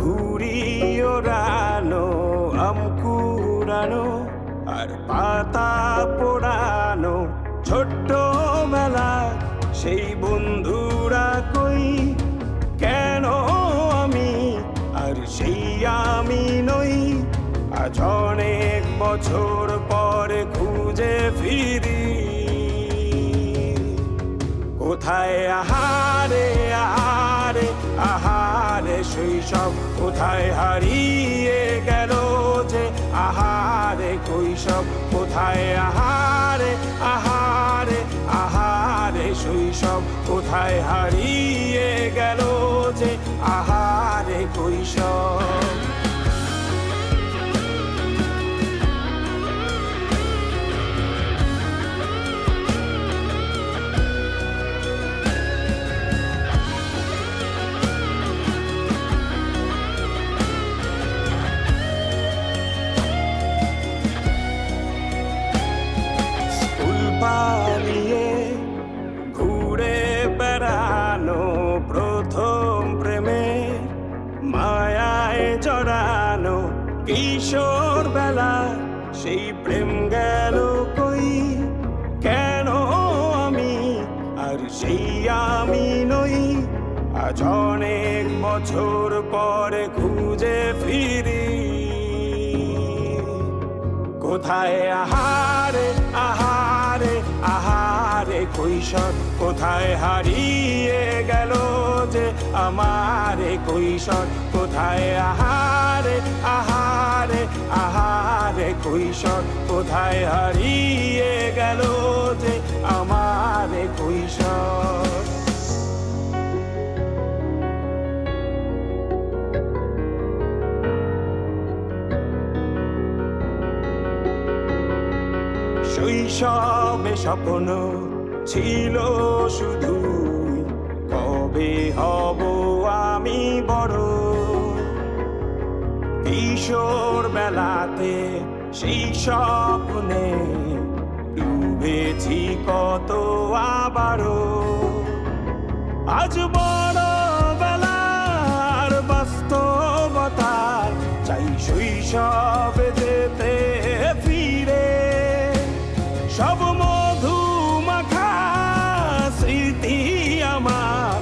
ঘুড়ি ওড়ানো, আম কুড়ানো আর পাতা পোড়ানো, ছোট্টবেলা সেই বন্ধুরা কই, কেন আমি আর সেই আমি নই। আজ অনেক বছর পরে খুঁজে ফিরি, কোথায় আহারে আহারে আহারে শৈশব, কোথায় হারিয়ে গেল যে আহারে কৈশব, কোথায় আহারে আহারে আহারে শৈশব, কোথায় হারিয়ে গেল যে আহারে কৈশব। পালিয়ে ঘুরে বেড়ানো, প্রথম প্রেমে মায়ায় জড়ানো, কিশোর বেলা সেই প্রেম গেল কই, কেন আমি আর সেই আমি নই। আজ অনেক বছর পরে খুঁজে ফিরি, কোথায় আহারে আহারে আহারে কৈশোর, কোথায় হারিয়ে গেল যে আমারে কৈশোর, কোথায় আহারে আহারে আহারে কৈশোর, কোথায় হারিয়ে গেল যে আমারে কৈশোর। শৈশবে স্বপ্ন ছিল শুধু, কবে হব আমি বড়। কিশোর বেলাতে সেই স্বপ্নে ডুবেছি কত আবারও, আজ বড় বেলার বাস্তবতার চাই শৈশবে যেতে ফিরে। সব মধু মাখা স্মৃতি আমার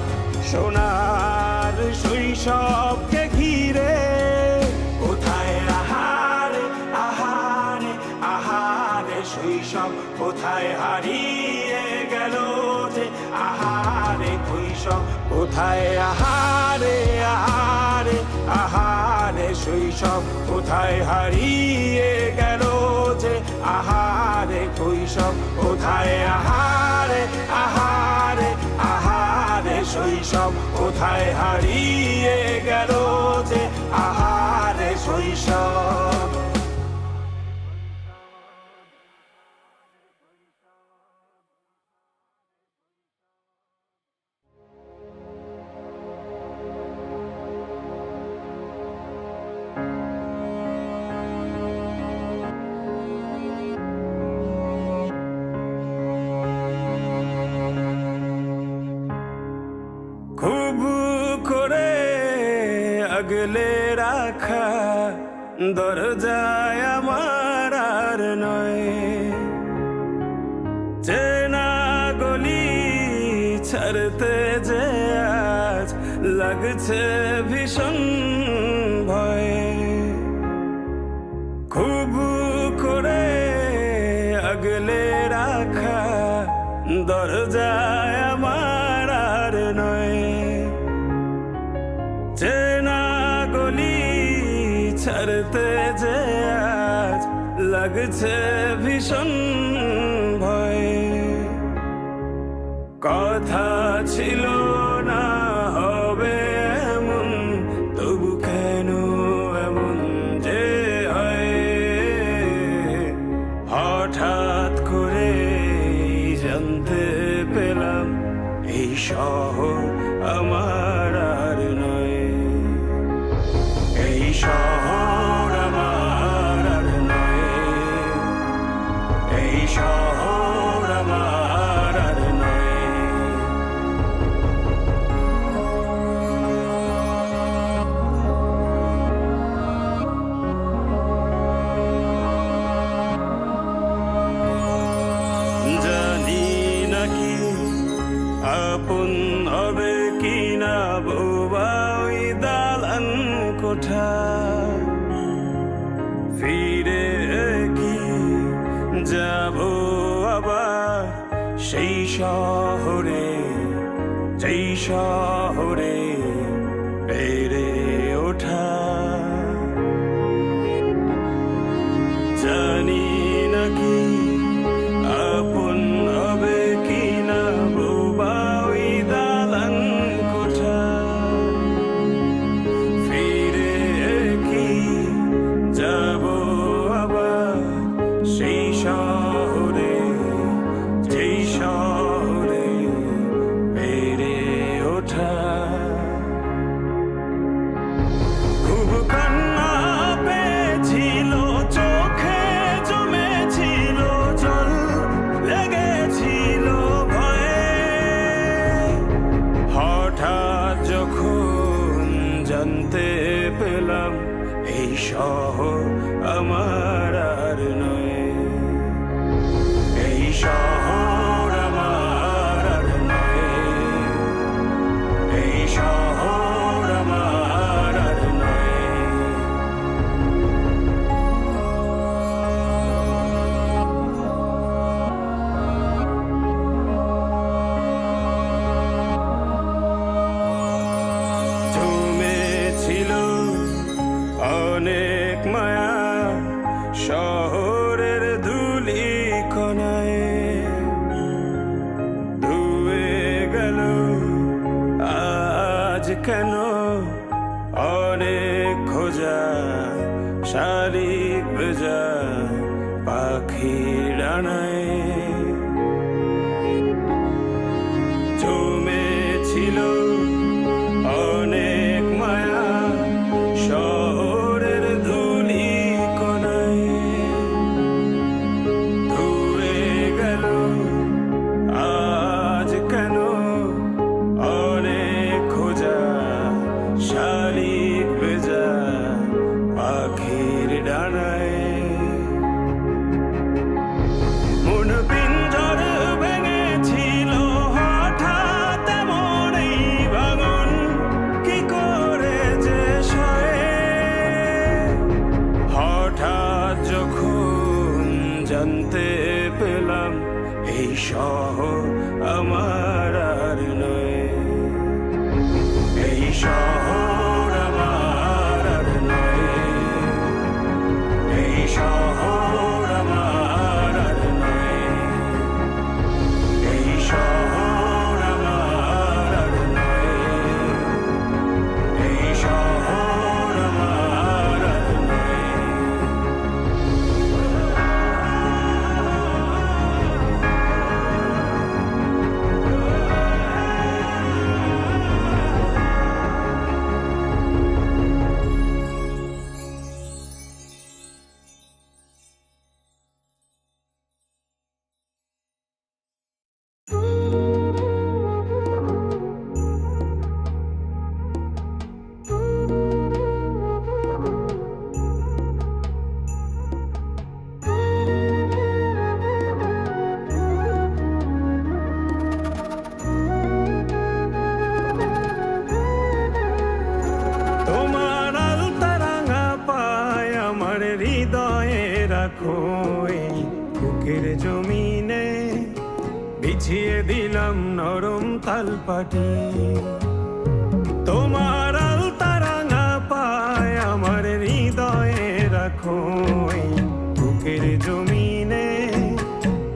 সোনার শৈশবকে ঘিরে, কোথায় আহারে আহারে আহারে শৈশব, কোথায় হারিয়ে গেল যে আহারে কৈশোর, কোথায় আহারে আহারে আহারে শৈশব, কোথায় হারিয়ে গেল যে আহারে কৈশোর, কোথায় আহারে আহারে আহারে শৈশব, কোথায় হারিয়ে গেল যে আহারে শৈশব। খুব করে আগলে রাখা দরজায় আমার আর নয়, চেনা গলি ছাড়তে যে আজ লাগছে ভীষণ ভয়। খুব করে আগলে রাখা দরজায় আমার আর নয়, চেনা গলি ছাড়তে যে আজ লাগছে ভীষণ ভয়। কথা ছিল না হবে এমন, তবু কেন এমন যে হয়, হঠাৎ করে জানতে পেলাম এই শহর আমার আর নয়, এই শহর আমার আর নয়, এই শহর আমার আর নয়। সেই শহরে, যেই শহরে বেড়ে ওঠা। জানি নাকি আপন হবে কিনা বোবা ওই দালান কোঠা। ফিরে কি যাব আবার সেই শহরে, যেই শহরে বেড়ে ওঠা। খুব কান্না পেয়েছিল, চোখে জমেছিল জল, লেগেছিল ভয়ে। হঠাৎ যখন জানতে পেলাম এই শহর আমার আর নয়, এই শহর আমার আর নয়, এই শহর আমার আর নয়। জমেছিল অনেক মায়া শহরের ধুলি কণায়, ধুয়ে গেল আজ কেন অনেক খোঁজা শালিক ভেজা পাখির ডানায়। জমেছিল অনেক মায়া শহরের ধুলি কণায়, ধুয়ে গেল আজ কেন অনেক খোঁজা শালিক ভেজা পাখির ডানায়। মন পিঞ্জর ভেঙেছিল হঠাৎ এমন এই ভাঙন, কি করে যে সয়ে। হঠাৎ যখন জানতে পেলাম এই শহর আমার আর নয়, এই শহর আমার আর নয়, এই শহর আমার আর নয়, এই শহর আমার আর নয়, এই শহর আমার আর নয়। তোমার আলতা রাঙা পায় আমার হৃদয়ে রাখো, এই বুকের জমিনে বিছিয়ে দিলাম নরম তালপাটি। তোমার আলতা রাঙা পায় আমার হৃদয়ে রাখো, এই বুকের জমিনে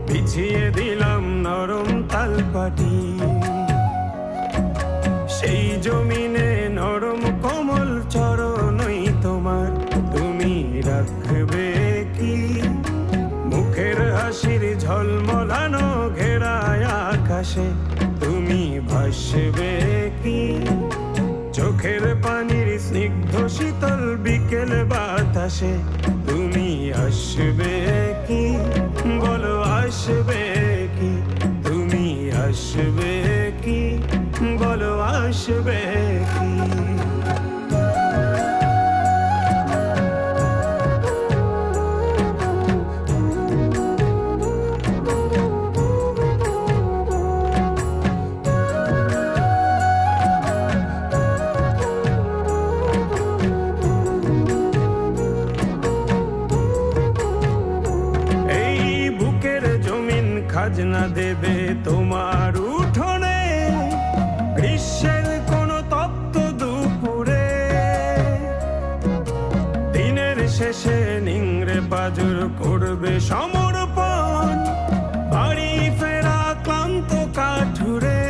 বিছিয়ে দিলাম নরম তালপাটি। সেই জমিনে নরম কোমল চরণই তোমার, তুমি রাখবে কি মুখের হাসির ঝলমলানো ঘেরায় আকাশে, তুমি ভাসবে কি চোখের পানির স্নিগ্ধ শীতল বিকেল বাতাসে, তুমি আসবে কি বলো আসবে কি, তুমি আসবে কি বলো আসবে কি। এই বুকের জমিন খাজনা দেবে তোমার উঠোনে, গ্রীষ্মের কোনো তপ্ত দুপুরে। দিনের শেষে নিংড়ে পাজর করবে সমর্পণ, বাড়ি ফেরা ক্লান্ত কাঠুরে।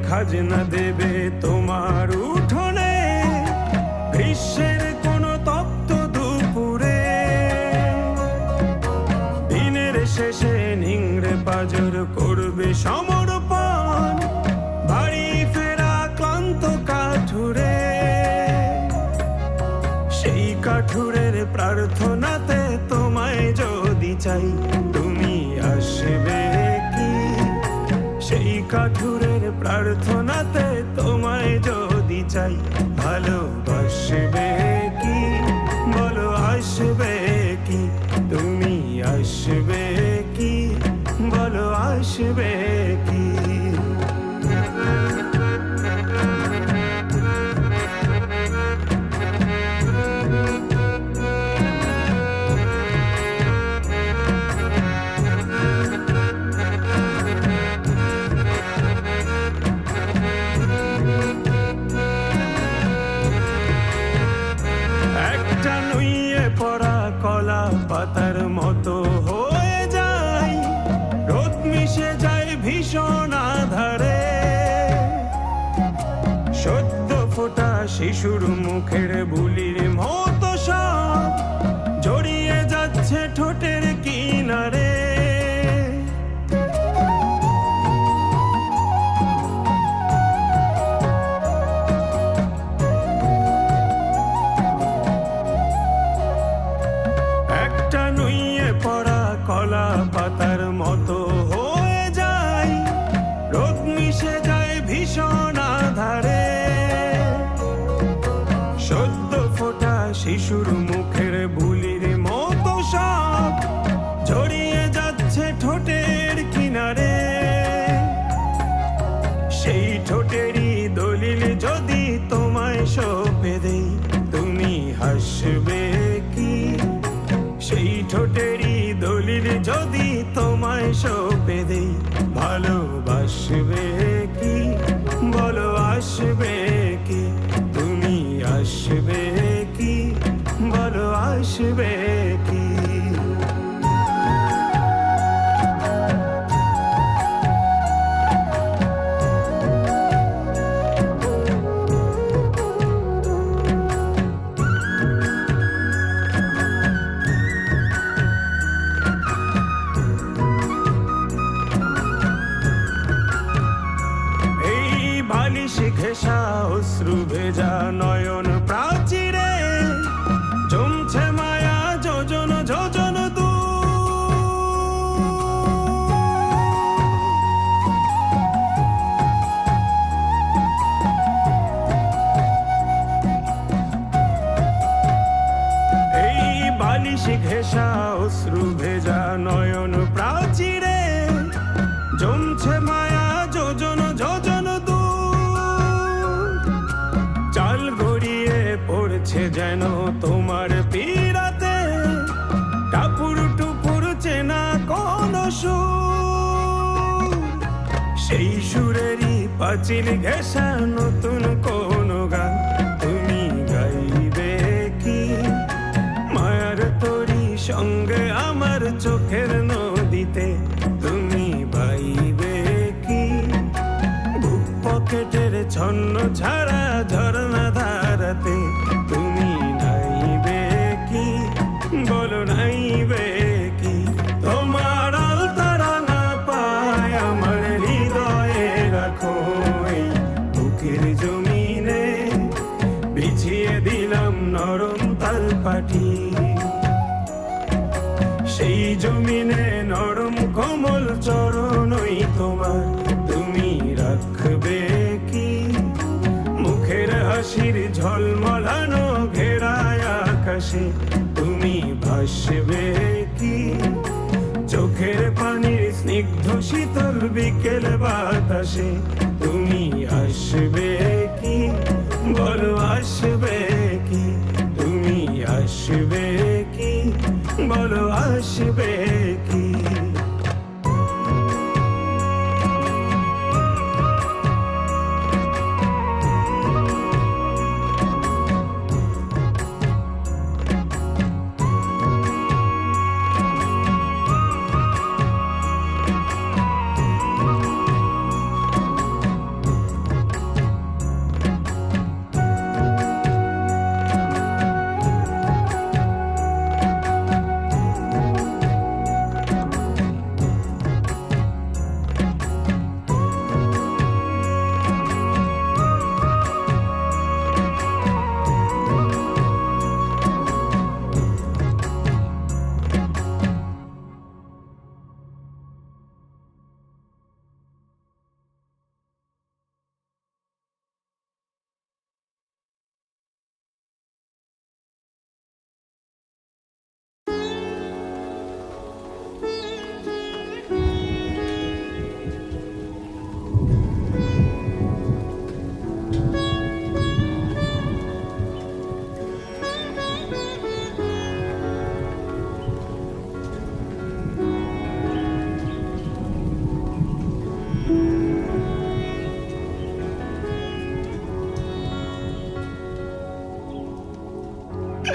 খাজনা দেবে তোমার উঠোনে, গ্রীষ্মের কোনো তপ্ত দুপুরে। দিনের শেষে নিংড়ে পাজর করবে সমর্পণ, বাড়ি ফেরা ক্লান্ত কাঠুরে। সেই কাঠুরের প্রার্থনাতে তোমায় যদি চাই, তুমি আসবে কি? সেই কাঠুরের প্রার্থনাতে তোমায় যদি চাই, ভালোবাসবে কি? বলো আসবে কি? তুমি আসবে কি? বলো আসবে কি? পরা কলা পাতার মতো হয়ে যায়, রোদ মিশে যায় ভীষণ আধারে। সদ্য ফোটা শিশুর মুখের বুলির মতো সব জড়িয়ে যাচ্ছে ঠোঁটের কিনারে। কলা পাতার মতো হয়ে যায়, রোদ মিশে যায় ভীষণ আধারে। সদ্য ফোটা শিশুর মুখের বুলির মতো সব জড়িয়ে যাচ্ছে ঠোঁটের কিনারে। সেই ঠোঁটেরই দলিল যদি তোমায় সঁপে দেই, তুমি হাসবে কি? সেই ঠোঁটেরই দলিল যদি তোমায় সঁপে দেই, ভালোবাসবে কি? বলো আসবে কি? তুমি আসবে কি? বলো আসবে কি? ঘেঁষা অশ্রু ভেজা নয়ন প্রাচীরে জমছে মায়া যোজন যোজন দূর। এই বালিশ ঘেঁষা অশ্রু ভেজা নয়ন প্রাচীরে জমছে মায়া যোজন যোজন দূর। চাল গড়িয়ে পড়ছে যেন তোমার পীড়াতে, টাপুর টুপুর চেনা কোন সুর। সেই সুরেরই পাঁচিল ঘেঁষা নতুন কোন গান তুমি গাইবে কি? মায়ার তোরি সঙ্গে আমার চোখের নদীতে তুমি বাইবে কি? বুক পকেটের ছন্ন ছাড়া ঝরনা ধারাতে তুমি নাইবে কি? বলো নাইবে কি? তোমার আলতারা না পায় আমার হৃদয়ে রাখো, এই বুকের জমিনে বিছিয়ে দিলাম নরম তালপাটি। সেই জমিনে নরম কোমল চরণই তোমার, তুমি রাখবে কি? মুখের হাসির ঝলমলানো ঘেরায় আকাশে তুমি ভাসবে কি? চোখের পানির স্নিগ্ধ শীতল বিকেল বাতাসে তুমি আসবে কি, বলো আসবে কি, তুমি আসবে কি, বলো আসবে কি।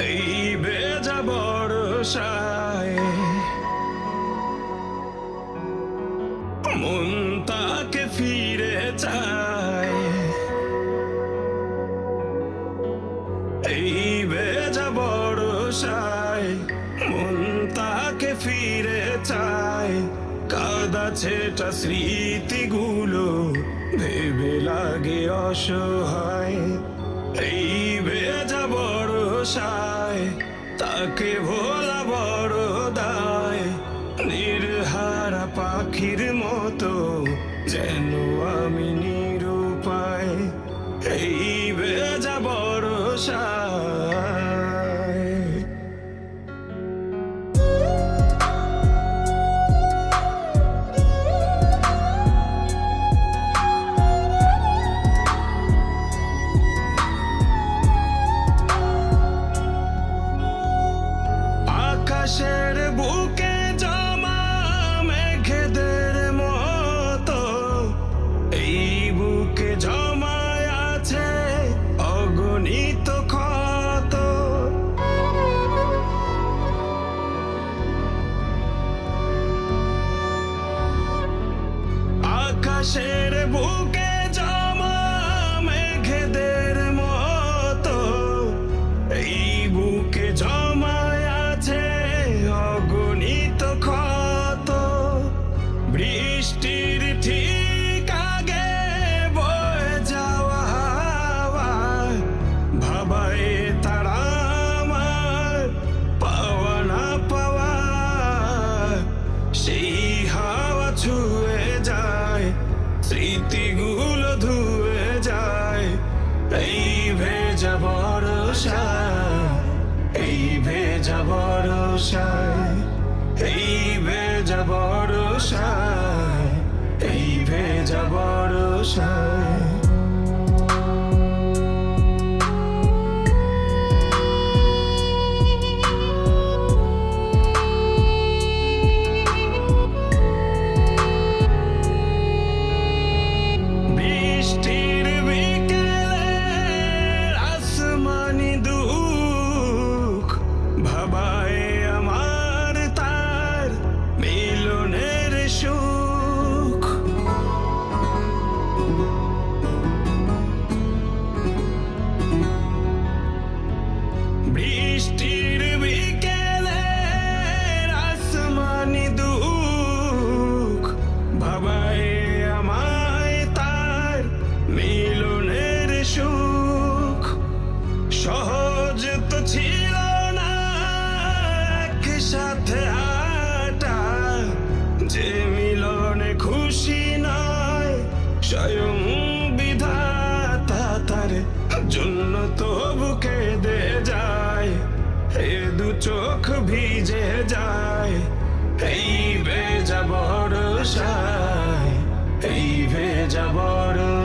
এই বেজা বর্ষায় মন তাকে ফিরে চায়, এই বেজা বর্ষায় মন তাকে ফিরে চায়। কাদা ছেটা স্মৃতিগুলো ভেবে লাগে অসহায়, এই ভেজা বর্ষায় তাকে ভোলা বড় দায়। নির্হারা পাখির মতো যেন আমি নিরুপায়, এই ভেজা বর্ষায়। আকাশের বুকে জমা মেঘেদের মতো এই বুকে জমায় আছে অগণিত ক্ষত। আকাশের বুকে জমা মেঘেদের মতো এই বুকে জমায় আছে অগণিত ক্ষত। বৃষ্টির ঠিক আগে বয়ে যাওয়া হাওয়া ভাবায় তারা আমার পাওয়া না পাওয়া। সেই হাওয়া ছুঁয়ে যায়, স্মৃতিগুলো ধুয়ে যায়। এই ভেজা বর্ষায়, এই ভেজা বর্ষায়, এই ভেজা বর্ষায়, এই ভেজা বর্ষায়। বৃষ্টির বিকেলে আসমানি দুঃখ ভাবায় আমার তার মিলনের সুখ।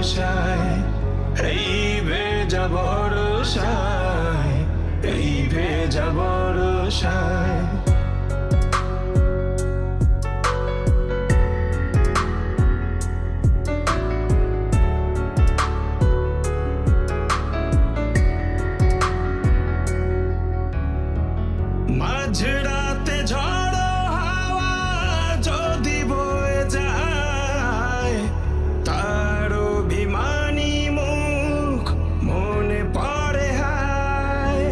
বর্ষায়, এই ভেজা বর্ষায়, এই ভেজা বর্ষায়। মাঝরাতে ঝড়ো হাওয়া যদি বয়ে যায়, তার অভিমানী মুখ মনে পড়ে হায়।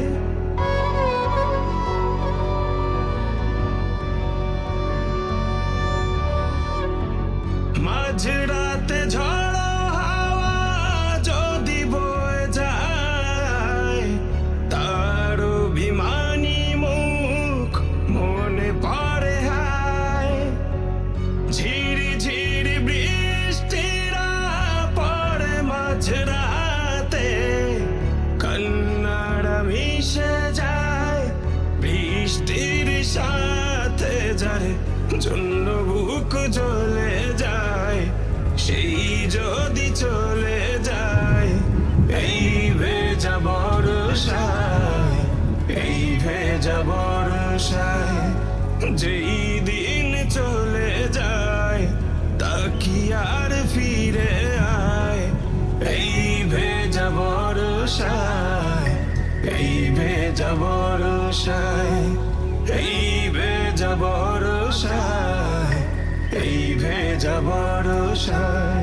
মাঝরাতে ঝড়ো হাওয়া যদি বয়ে যায়, তার অভিমানী মুখ মনে পড়ে হায়। ঝিরি ঝিরি বৃষ্টিরা পড়ে মাঝরাতে, কান্নারা মিশে যায় বৃষ্টির সাথে। যার জন্য বুক জ্বলে যায়, সেই যদি চলে যায়। এই ভেজা বর্ষায়, এই ভেজা বর্ষায়, যেই দিন চলে যায় তা কি আর ফিরে আয়। এই ভেজা বর্ষায়, এই ভেজা বর্ষায়, এই ভেজা বর্ষায়, এই ভেজা বর্ষায়।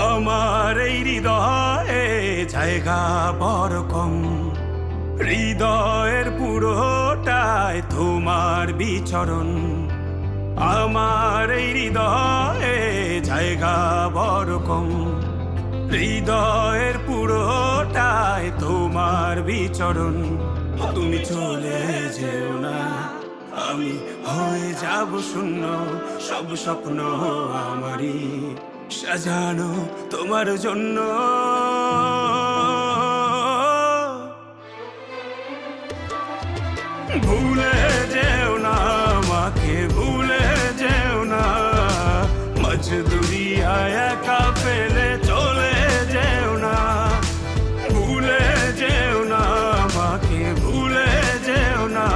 আমার এই হৃদয়ে জায়গা বড় কম, হৃদয়ের পুরোটায় তোমার বিচরণ। আমার এই হৃদয়ে জায়গা বড় কম, হৃদয়ের পুরোটায় তোমার বিচরণ। তুমি চলে যেও না, আমি হয়ে যাব শূন্য। সব স্বপ্ন আমারই সাজানো তোমার জন্য। ভুলে যেও না আমাকে, ভুলে যেও না। মজদুরিয়ায় একা ফেলে চলে যেও না। ভুলে যেও না আমাকে, ভুলে যেও না।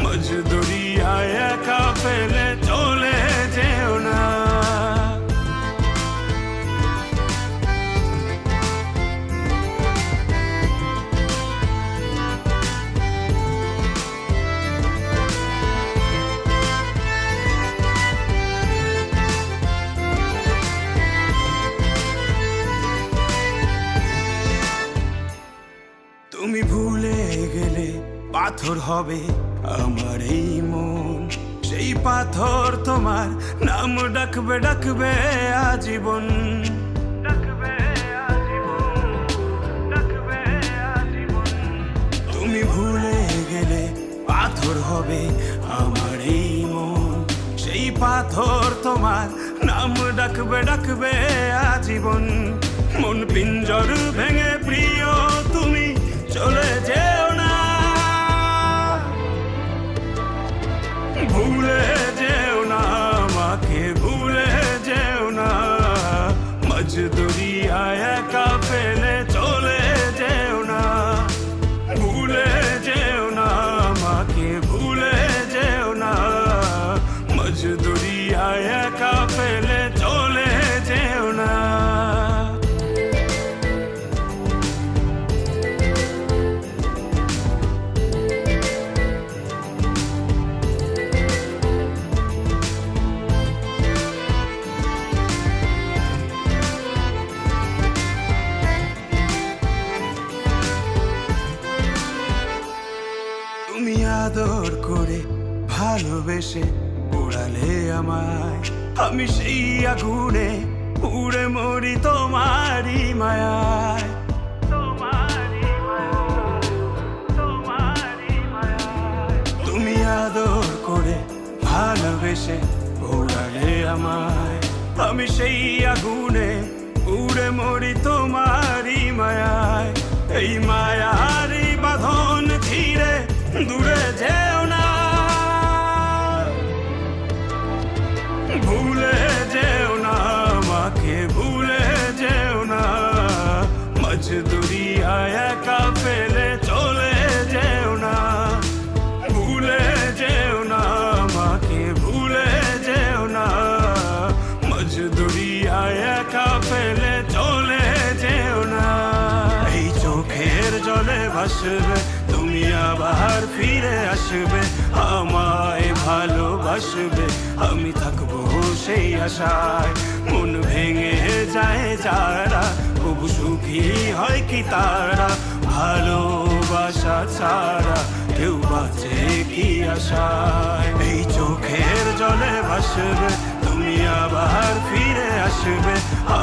মজদুরিয়ায় একা ফেলে চলে যেও না। তুমি ভুলে গেলে পাথর হবে আমার এই মন। সেই পাথর তোমার নাম ডাকবে, ডাকবে আজীবন। তুমি ভুলে গেলে পাথর হবে আমার এই মন। সেই পাথর তোমার নাম ডাকবে, ডাকবে আজীবন। মন পিঞ্জর ভেঙে প্রিয় তুমি চলে যেও না। ভুলে যেও না আমাকে, ভুলে যেও না। মজদুরিয়ায় একা ফেলে চলে যেও না। ভুলে যেও না আমাকে, ভুলে যেও না। মজদুরিয়ায় একা ফেলে চলে যেও না। তুমি আদর করে ভালোবেসে উড়ালে আমায়, আমি সেই আগুনে পুড়ে মরি তোমারই মায়ায়। তুমি আদর করে ভালোবেসে বাতাসে ঘোরালে আমায়, আমি সেই আগুনে উড়ে মরি তোমারই মায়ায়। এই মায়ারই বাঁধন ছিঁড়ে দূরে যেও না, ভুলে যেও না আমাকে, ভুলে যেও না। মজদুরিয়ায় একা ফেলে চলে যেও না, ভুলে যেও না আমাকে, ভুলে যেও না। মজদুরিয়ায় একা ফেলে চলে যেও না। এই চোখের জলে ভাসবে তুমি, আবার ফিরে আসবে, আমায় ভালোবাসবে, আমি থাকবো সেই আশায়। মন ভেঙে যায় যারা, তবু সুখী হয় কি তারা, ভালোবাসা ছাড়া কেউ বাঁচে কি আশায়। এই চোখের জলে ভাসবে তুমি, আবার ফিরে আসবে,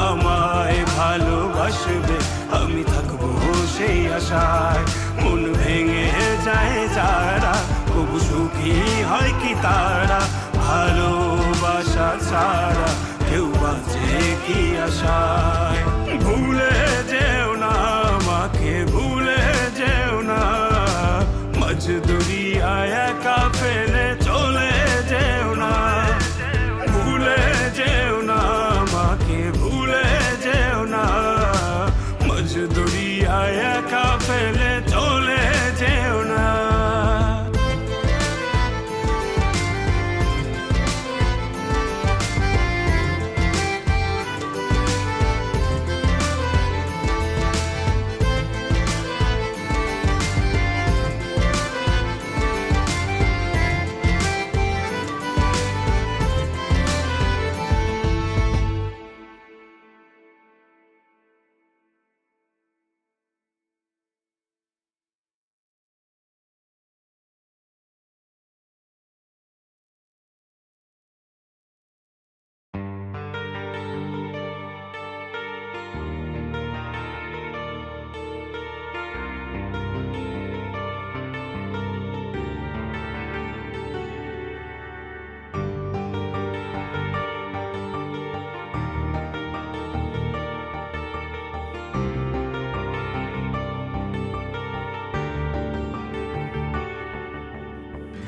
আমায় ভালোবাসবে, আমি থাকবো সেই আশায়। মন ভেঙে যায় যারা, তবু সুখী হয় কি তারা, ভালোবাসা ছাড়া কেউ বাঁচে কি আশায়। ভুলে যেও না আমাকে, ভুলে যেও না। মজদুরিয়ায় একা ফেলে চলে যেও না, ভুলে যেও না আমাকে, ভুলে যেও না। মজদুরিয়ায় একা ফেলে চলে যেও না।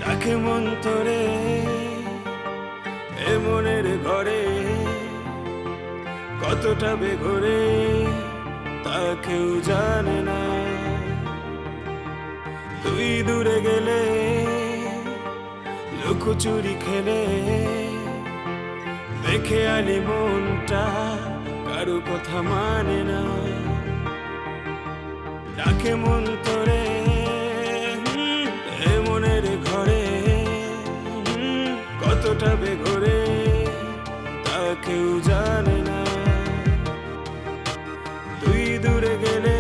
ডাকে মন তোরে এ মনের ঘরে, কতটা বেঘরে তা কেউ জানে না। তুই দূরে গেলে লুকোচুরি খেলে, দেখে আলি মনটা কারো কথা মানে না। ডাকে মন তোরে এ মনের ঘরে, কতটা বেঘরে তা কেউ জানে না। তুই দূরে গেলে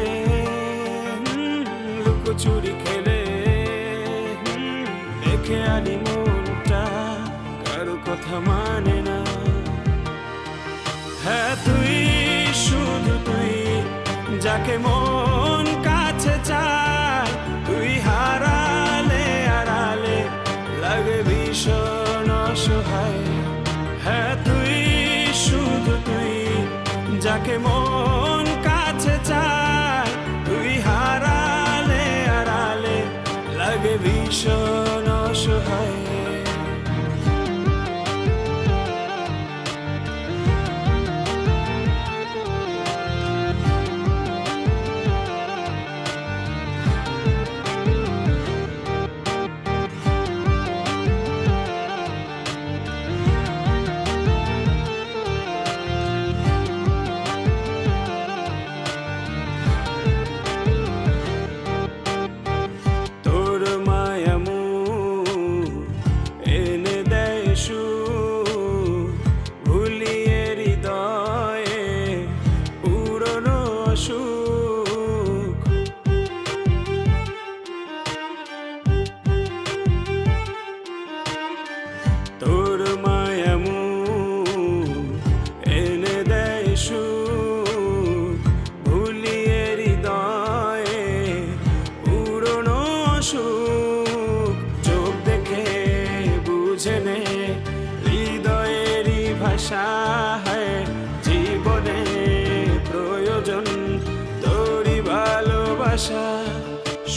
লুকোচুরি খেলে, দেখে আলি মনটা কারো কথা মানে না। হ্যাঁ তুই, শুধু তুই, যাকে মন কাছে চায়, তুই হারালে আড়ালে লাগে ভীষণ অসহায়। হ্যাঁ তুই, শুধু তুই, যাকে মন কাছে চায়, তুই হারালে আড়ালে লাগে ভীষণ অসহায়। তোর মায়া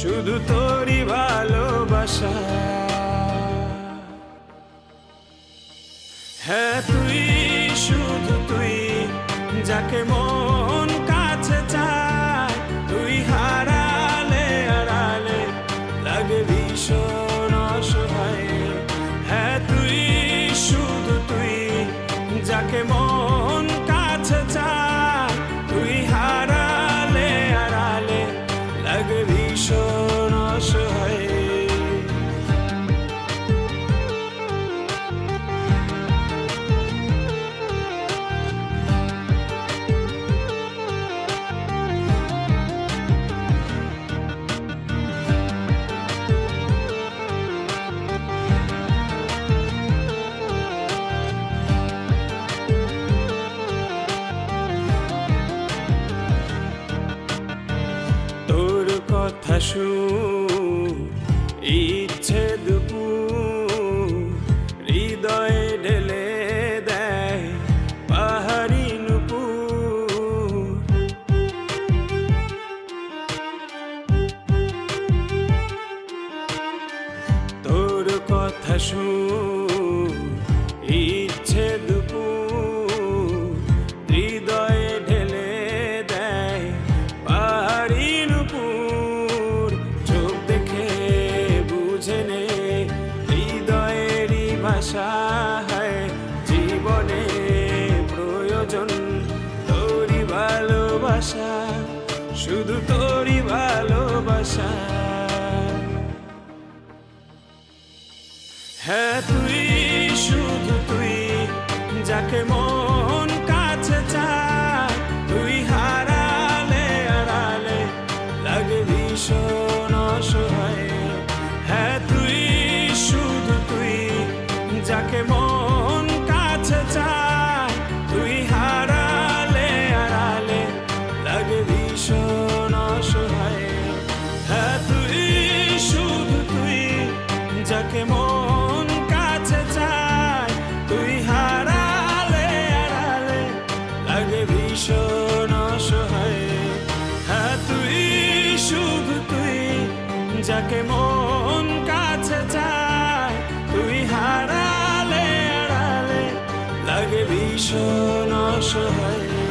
শুধু তোরই ভালোবাসা। হ্যাঁ তুই, শুধু তুই, যাকে মন কাছে চায়, তুই হারালে আড়ালে লাগে ভীষণ অসহায়। হ্যাঁ তুই, শুধু তুই, যাকে মন কাছে চায়, তুই হারালে আড়ালে লাগে ভীষণ অসহায়। তোর কথা শুন, ইচ্ছে দুপুর হৃদয়ে ঢেলে দেয় পাহাড়ি নুপুর। তোর কথা শুন, ইচ্ছে দুপুর হৃদয়ে ঢেলে দেয় পাহাড়ি নুপুর। চোখ দেখে বুঝে নে হৃদয়েরই ভাষা, হয় জীবনে প্রয়োজন তোরই ভালোবাসা, শুধু তোরই ভালোবাসা। হ্যাঁ তুই, শুধু তুই, যাকে মন কাছে চায়, তুই হারালে আড়ালে লাগে ভীষণ অসহায়। হ্যাঁ তুই, শুধু তুই, যাকে মন কাছে চায়, তুই হারালে আড়ালে লাগে ভীষণ অসহায়। হ্যাঁ তুই, শুধু তুই, যাকে মন কাছে চায়, তুই হারালে আড়ালে লাগে ভীষণ অসহায়। হ্যাঁ তুই, শুধু তুই, যাকে মন কাছে চায়, তুই হারালে আড়ালে লাগে ভীষণ অসহায়।